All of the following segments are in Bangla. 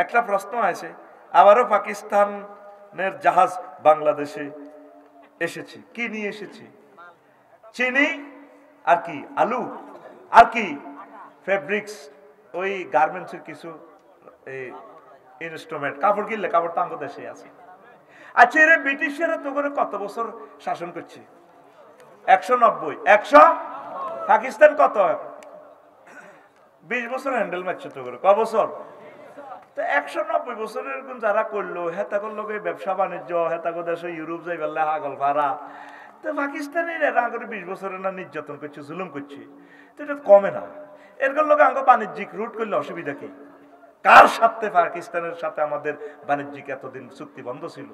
একটা প্রশ্ন আছে, আবারও পাকিস্তানের জাহাজ বাংলাদেশে এসেছে, কি নিয়ে এসেছে? চিনি আর কি, আলু আর কি, ফেব্রিক্স, ওই গার্মেন্টসের কিছু ইনস্ট্রুমেন্ট, কাপড় কিনলে কাপড় তো আমাদের দেশে আছে। আচ্ছা, এর ব্রিটিশরা তো করে কত বছর শাসন করছে? 190। 100, পাকিস্তান কত 20 বছর হ্যান্ডেল মারছে তো করে, ক বছর? তো 190 বছরের যারা করলো, হেতা করলো ব্যবসা বাণিজ্য, হেতা দেশে ইউরোপ যাই বললে হাগল ভাড়া। তো পাকিস্তানের এরা করে 20 বছরের না নির্যাতন করছে, জুলুম করছে, তো এটা কমে না। এরকম লোক আঙ্গ বাণিজ্যিক রুট করলে অসুবিধা কি? কার সাথে পাকিস্তানের সাথে আমাদের বাণিজ্যিক এতদিন চুক্তি বন্ধ ছিল,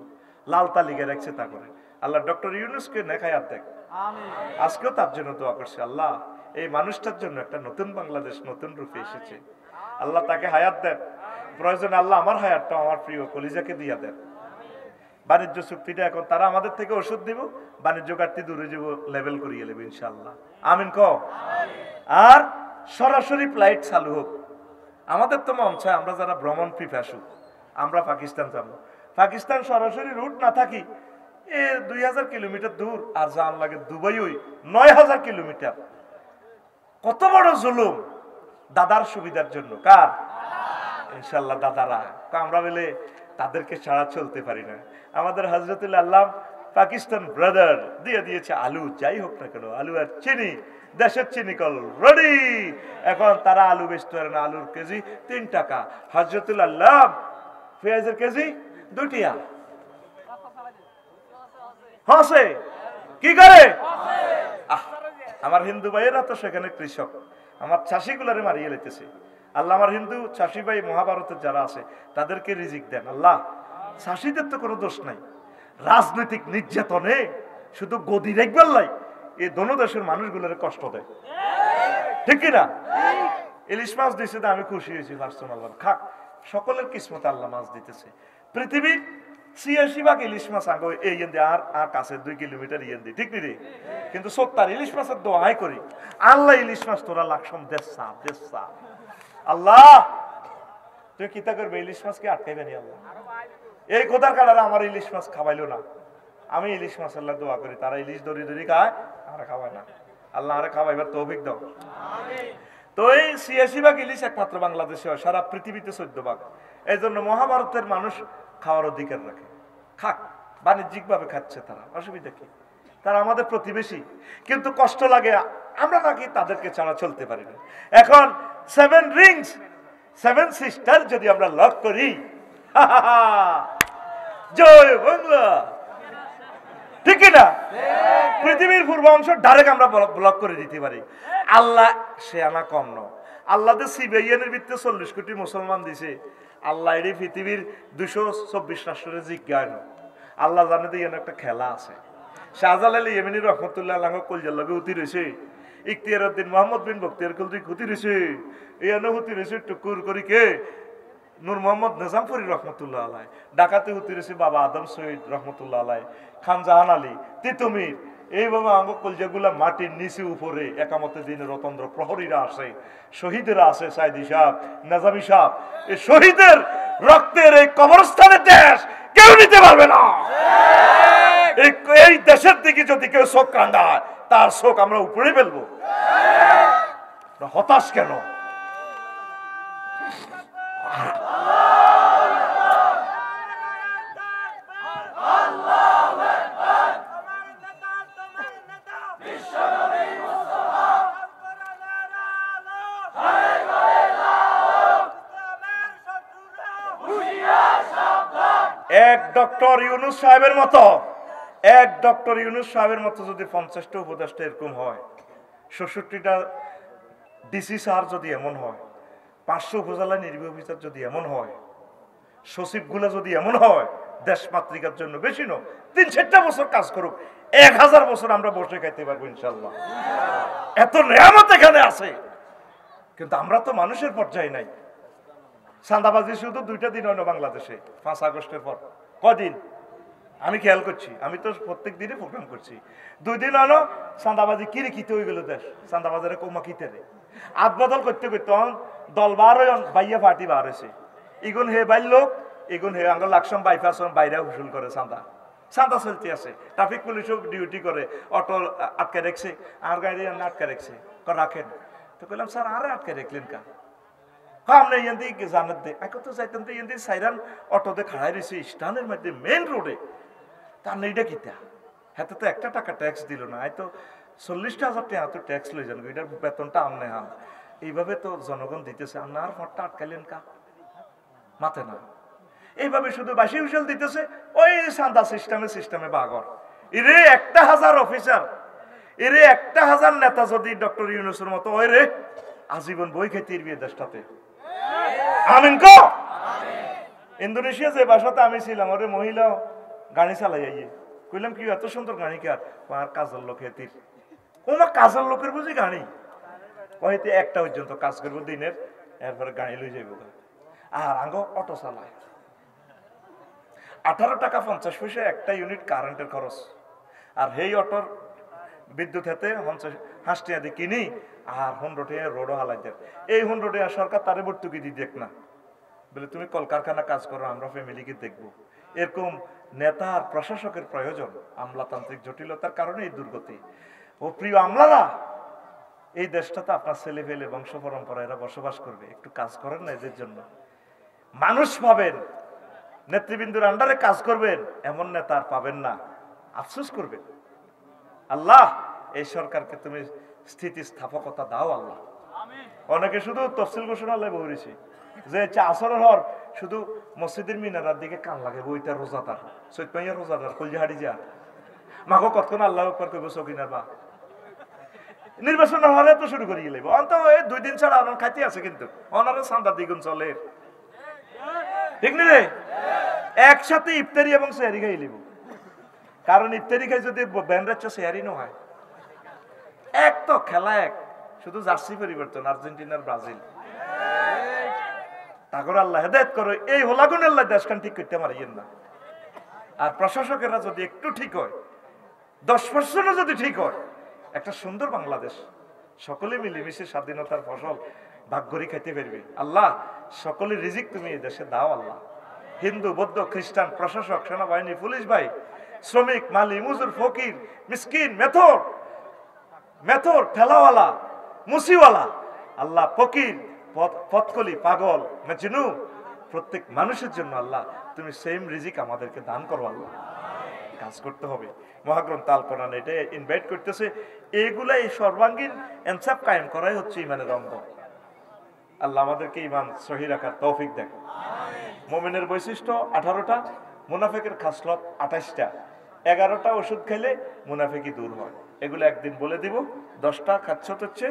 লাল তালিকা রাখছে তা করে। আল্লাহ ডক্টর ইউনূসকে নেখায়াত দেখ, আজকেও তার জন্য দোয়া করছে, আল্লাহ এই মানুষটার জন্য একটা নতুন বাংলাদেশ নতুন রূপে এসেছে, আল্লাহ তাকে হায়াত দেন। প্রয়োজন আল্লাহ আমার হায়াতটা আমার প্রিয় কলিজাকে দিয়া দেন। বাণিজ্য চুক্তিটা এখন তারা আমাদের থেকে ওষুধ দিব, বাণিজ্য ঘাটতি দূরে যাব, লেভেল করিয়ে নেবে ইনশাআল্লাহ, আমিন কও। আর সরাসরি ফ্লাইট চালু হোক। আমাদের তো মন চায় আমরা যারা ভ্রমণ পিপাসু আমরা পাকিস্তান যাব, পাকিস্তান সরাসরি রুট না থাকি, 2000 কিলোমিটার দূর, আর যাওয়ার লাগে দুবাই ওই 9000 কিলোমিটার। কত বড় জুলুম দাদার সুবিধার জন্য। কার? ইনশাল্লাহ দাদারা। আমরা বলে তাদেরকে ছাড়া চলতে পারি না। আমাদের হযরতুল আল্লাহ পাকিস্তান ব্রাদার দিয়ে দিয়েছে আলু, যাই হোক না কেন, আলু আর চিনি, দেশের চিনি কল রেডি। এখন তারা আলু বেচতে পারে না, আলুর কেজি 3 টাকা। হযরতুল আল্লাহ পেঁয়াজের কেজি 2 টাকা। হসে কি করে? আমার হিন্দু ভাইয়েরা তো সেখানে কৃষক, আমার চাষিগুলারে মারিয়ে লেতেছে। আল্লাহ আমার হিন্দু চাষি ভাই মহাভারতের যারা আছে তাদেরকে রিজিক দেন আল্লাহ। চাষিদের তো কোনো দোষ নাই, রাজনৈতিক নির্যাতনে শুধু গদি রেখবার লাই এই দোনো দেশের মানুষগুলোর কষ্ট দেয়, ঠিক কিনা? ইলিশ মাছ দিয়েছে, আমি খুশি হয়েছি পার্সোনাল, খাক, সকলের কিসমতে আল্লাহ মাছ দিতেছে। পৃথিবীর 86 ভাগ ইলিশ মাছ আগে এই আর কাছে 2 কিলোমিটার ইয়েন্দি, ঠিক নি রে? কিন্তু 70 ইলিশ মাছের দোয়াই করি, আল্লাহ ইলিশ মাছ তোরা লাকসম দেশা দেশা। আল্লাহ তুই কিতা করবে, ইলিশ মাছকে আটকাইবে নি আল্লাহ? এই খোদার কালারে আমার ইলিশ মাছ খাওয়াইলো না, আমি ইলিশ মাছ আল্লাহ দোয়া করি, তারা ইলিশ দড়ি দড়ি খায়, আমরা খাওয়াই না। আল্লাহ আরে খাওয়াইবার তৌফিক দাও। তো এই 86 ভাগ ইলিশ একমাত্র বাংলাদেশে হয়, সারা পৃথিবীতে 14 ভাগ। এই জন্য মহাভারতের মানুষ খাওয়ার অধিকার রাখে, খাক, বাণিজ্যিক ভাবে খাচ্ছে তারা, অসুবিধা কি? তারা আমাদের প্রতিবেশী, কিন্তু কষ্ট লাগে আমরা নাকি তাদেরকে ছাড়া চলতে পারি না। এখন 7 রিংস 7 সিস্টার যদি আমরা লক করি, জয় বাংলা, ঠিক না? পৃথিবীর পূর্ব অংশ ডাইরেক্ট আমরা ব্লক করে দিতে পারি। আল্লাহ সে আনা কম ন, আল্লাহ সিবিআইএনের ভিত্তিতে 40 কোটি মুসলমান দিছে। আল্লাহ এই পৃথিবীর 224 রাষ্ট্রের জিজ্ঞান, আল্লাহ জানে তো এখানে একটা খেলা আছে। শাহজালাল ইয়েমেনি রহমতুল্লাহ আল্লাহ কলজার লগে উঠি রয়েছে, ইখতিয়ার উদ্দিন মোহাম্মদ বিন বখতিয়ার কলজি ক্ষতি রয়েছে, এখানে হুতি রয়েছে টুকুর করি কে নূর মোহাম্মদ নিজামপুরি রহমতুল্লাহ আলাই, ডাকাতে হুতি রয়েছে বাবা আদম শহীদ রহমতুল্লাহ আলাই, খান জাহান আলী, তিতুমির। এইভাবে আঙ্গ কলজাগুলা মাটির নিচে উপরে একামতে দিনের রতন্দ্র প্রহরীরা আসে, শহীদেরা আসে, সাইদি সাহ, নাজামি সাহ। এই শহীদের রক্তের এই কবরস্থানের দেশ কেউ নিতে পারবে না। এই দেশের দিকে যদি কেউ চোখ কান্দায়, তার চোখ আমরা উপরে ফেলবো। হতাশ কেন? এক ডক্টর ইউনূস সাহেবের মতো, এক ডক্টর ইউনূস সাহেবের মতো যদি 50টা উপদেষ্টা এরকম হয়, 66টা ডিসি স্যার যদি এমন হয়, 500 উপজেলা নির্বাহী অফিসার যদি এমন হয়, সচিবগুলা যদি এমন হয়, দেশ মাতৃকার জন্য বেশি নয় 3-4টা বছর কাজ করুক, 1000 বছর আমরা বসে খাইতে পারবো ইনশাল্লাহ। এত নিয়ামত এখানে আছে, কিন্তু আমরা তো মানুষের পর্যায়ে নাই। চাঁদাবাজি শুধু 2টা দিন হয় না বাংলাদেশে, 5 আগস্টের পর কদিন আমি খেয়াল করছি, আমি তো প্রত্যেক দিনে প্রোগ্রাম করছি। 2 দিন হলো চাঁদাবাজি কিরে কিতে হয়ে গেল দেশ, চাঁদাবাজারে কমা কিতে রে আদ বদল করতে করতে দল বার হয়ে বাইয়া পার্টি বার হয়েছে, ইগুন হে বাইর লোক, ইগুন হে আঙ্গ লাকসাম বাইপাস বাইরে হুসুল করে চাঁদা চাঁদা চলতে আছে। ট্রাফিক পুলিশও ডিউটি করে, অটো আটকে রেখছে, আর গাড়ি আটকে রেখছে, রাখেন। তো বললাম স্যার আরে আটকে রেখলেন কা? আমরা ইয়ান্দি জানাত দে কত যাইতাম তো ইয়ান্দি সাইরান অটোতে খাড়াই রয়েছে স্টানের মধ্যে মেন রোডে। তার নেইটা কিতা হাতে তো একটা টাকা ট্যাক্স দিল না, হয়তো 40,000 টাকা তো ট্যাক্স লই যান, এটার বেতনটা আমনে হান। এইভাবে তো জনগণ দিতেছে, আপনার ফটটা আটকাইলেন কা? মাথে না। এইভাবে শুধু বাসি হুসেল দিতেছে, ওই সান্দা সিস্টেমে বাগর। এরে 1,000 অফিসার, এরে 1,000 নেতা যদি ডক্টর ইউনূসের মতো ওই রে আজীবন বই খেতে ইরবি দেশটাতে। আমিন কো। ইন্দোনেশিয়া যে বাসাতে আমি ছিলাম, ওরে মহিলা গাড়ি চালাই আইয়ে কইলাম কি এত সুন্দর গাড়ি কার? আর কাজের লোক হেতির। ওমা কাজের লোকের বুঝি গাড়ি? হয়তো একটা পর্যন্ত কাজ করবো দিনের, এরপরে গাড়ি লই যাইব। আর আঙ্গ অটো চালায় 18 টাকা 50 পয়সা একটা ইউনিট কারেন্টের খরচ। আর সেই অটোর বিদ্যুৎ হাতে 50 টাকা দিয়ে কিনি, আর 100 টাকা রোডও হালাই দেয়। এই 100 টাকা সরকার তারে ভর্তুকি দিয়ে দেখ না, বলে তুমি কলকারখানা কাজ করো, আমরা ফ্যামিলিকে দেখবো। এরকম নেতা আর প্রশাসকের প্রয়োজন। আমলাতান্ত্রিক জটিলতার কারণে এই দুর্গতি। ও প্রিয় আমলারা, এই দেশটাতে আপনার ছেলে ফেলে বংশ পরম্পরা এরা বসবাস করবে, একটু কাজ করেন না এদের জন্য। মানুষ পাবেন, নেতৃবৃন্দুর আন্ডারে কাজ করবেন, এমন নেতা আর পাবেন না, আফসোস করবেন। আল্লাহ এই সরকারকে তুমি স্থিতিস্থাপকতা দাও আল্লাহ। অনেকে শুধু তফসিল ঘোষণা লাই বলেছি যে আসরের হর শুধু মসজিদের মিনারার দিকে কান লাগে, বইটা রোজাদার সৈতমাইয়া রোজাদার কলজি হাড়ি যা মাগো কতক্ষণ আল্লাহ একবার কইব সকিনার বা নির্বাচন হলে তো শুরু করিয়ে লাগবে। অন্ত 2 দিন ছাড়া আমার খাইতে আছে, কিন্তু অনারে চান্দা দ্বিগুণ চলে, ঠিক নি রে? একসাথে ইফতারি এবং সেহারি খাই লিব, কারণ ইফতারি খাই যদি ব্যান্ডাচ্ছ সেহারি ন হয়। এক তো খেলা এক, শুধু জার্সি পরিবর্তন, আর্জেন্টিনার ব্রাজিল। তারপর আল্লাহ হেদায়েত করো, এই হোলাগুন আল্লাহ দেশখান ঠিক করতে পারিয়েন না। আর প্রশাসকেরা যদি একটু ঠিক হয়, 10% যদি ঠিক হয়, একটা সুন্দর বাংলাদেশ, সকলে মিলেমিশে স্বাধীনতার ফসল ভাগ করে খাইতে পারবে। আল্লাহ সকলের রিজিক তুমি এই দেশে দাও আল্লাহ। হিন্দু, বৌদ্ধ, খ্রিস্টান, প্রশাসক, সেনাবাহিনী, পুলিশ ভাই, শ্রমিক, মালি, মজুর, ফকির, মিসকিন, মেথর, ঠেলাওয়ালা, মুসিওয়ালা, আল্লাহ ফকির, পথকলি, পাগল, মেজনু, প্রত্যেক মানুষের জন্য আল্লাহ তুমি সেম রিজিক আমাদেরকে দান করো আল্লাহ। কাজ করতে হবে। মহাগ্রন্থ আল কোরআন এটা ইনভাইট করতেছে, এইগুলাই সর্বাঙ্গীন ইনসাফ কায়েম করাই হচ্ছে ইমানের অঙ্গ। আল্লাহ আমাদেরকে ইমান সহি রাখার তৌফিক দেন। মুমিনের বৈশিষ্ট্য 18টা, মুনাফিকের খাসলত 28টা। 11টা ওষুধ খাইলে মুনাফিকি দূর হয়। এগুলো একদিন বলে দিব। 10টা খাচ্ছত হচ্ছে